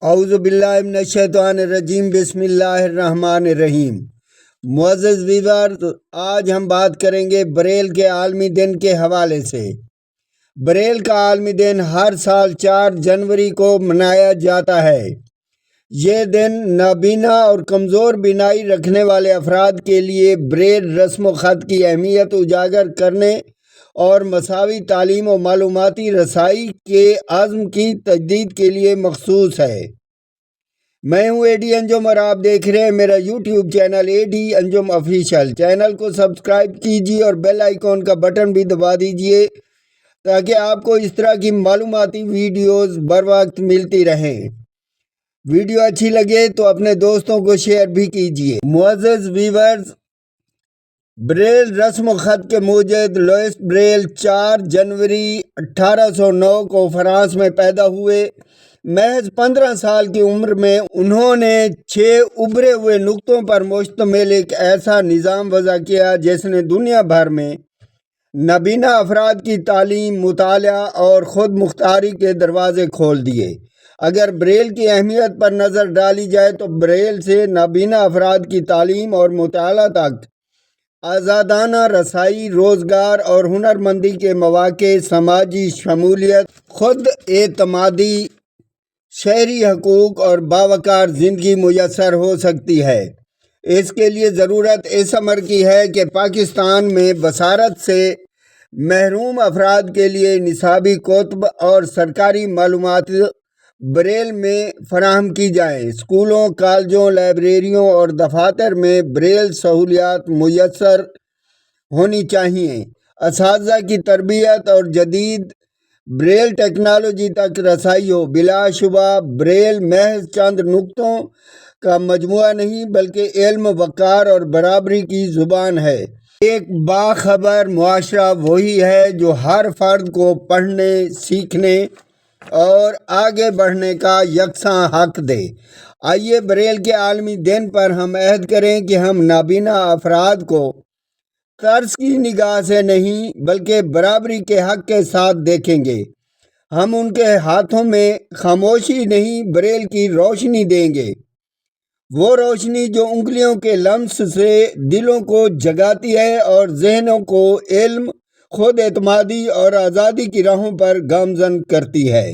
اعوذ باللہ من الشیطان الرجیم، بسم اللہ الرحمن الرحیم۔ معزز ویور، آج ہم بات کریں گے بریل کے عالمی دن کے حوالے سے۔ بریل کا عالمی دن ہر سال 4 جنوری کو منایا جاتا ہے۔ یہ دن نابینا اور کمزور بینائی رکھنے والے افراد کے لیے بریل رسم و خط کی اہمیت اجاگر کرنے اور مساوی تعلیم و معلوماتی رسائی کے عزم کی تجدید کے لیے مخصوص ہے۔ میں ہوں اے ڈی انجم اور آپ دیکھ رہے ہیں میرا یوٹیوب چینل اے ڈی انجم آفیشل۔ چینل کو سبسکرائب کیجیے اور بیل آئیکن کا بٹن بھی دبا دیجیے تاکہ آپ کو اس طرح کی معلوماتی ویڈیوز بر وقت ملتی رہیں۔ ویڈیو اچھی لگے تو اپنے دوستوں کو شیئر بھی کیجیے۔ معزز ویورز، بریل رسم و خط کے موجد لوئس بریل 4 جنوری 1809 کو فرانس میں پیدا ہوئے۔ محض 15 سال کی عمر میں انہوں نے 6 ابھرے ہوئے نقطوں پر مشتمل ایک ایسا نظام وضع کیا جس نے دنیا بھر میں نابینا افراد کی تعلیم، مطالعہ اور خود مختاری کے دروازے کھول دیے۔ اگر بریل کی اہمیت پر نظر ڈالی جائے تو بریل سے نابینا افراد کی تعلیم اور مطالعہ تک آزادانہ رسائی، روزگار اور ہنرمندی کے مواقع، سماجی شمولیت، خود اعتمادی، شہری حقوق اور باوقار زندگی میسر ہو سکتی ہے۔ اس کے لیے ضرورت اس امر کی ہے کہ پاکستان میں بصارت سے محروم افراد کے لیے نصابی کتب اور سرکاری معلومات بریل میں فراہم کی جائیں۔ اسکولوں، کالجوں، لائبریریوں اور دفاتر میں بریل سہولیات میسر ہونی چاہیے۔ اساتذہ کی تربیت اور جدید بریل ٹیکنالوجی تک رسائی ہو۔ بلا شبہ بریل محض چند نقطوں کا مجموعہ نہیں بلکہ علم، وقار اور برابری کی زبان ہے۔ ایک باخبر معاشرہ وہی ہے جو ہر فرد کو پڑھنے، سیکھنے اور آگے بڑھنے کا یکساں حق دے۔ آئیے بریل کے عالمی دن پر ہم عہد کریں کہ ہم نابینا افراد کو طرز کی نگاہ سے نہیں بلکہ برابری کے حق کے ساتھ دیکھیں گے۔ ہم ان کے ہاتھوں میں خاموشی نہیں بریل کی روشنی دیں گے، وہ روشنی جو انگلیوں کے لمس سے دلوں کو جگاتی ہے اور ذہنوں کو علم، خود اعتمادی اور آزادی کی راہوں پر گامزن کرتی ہے۔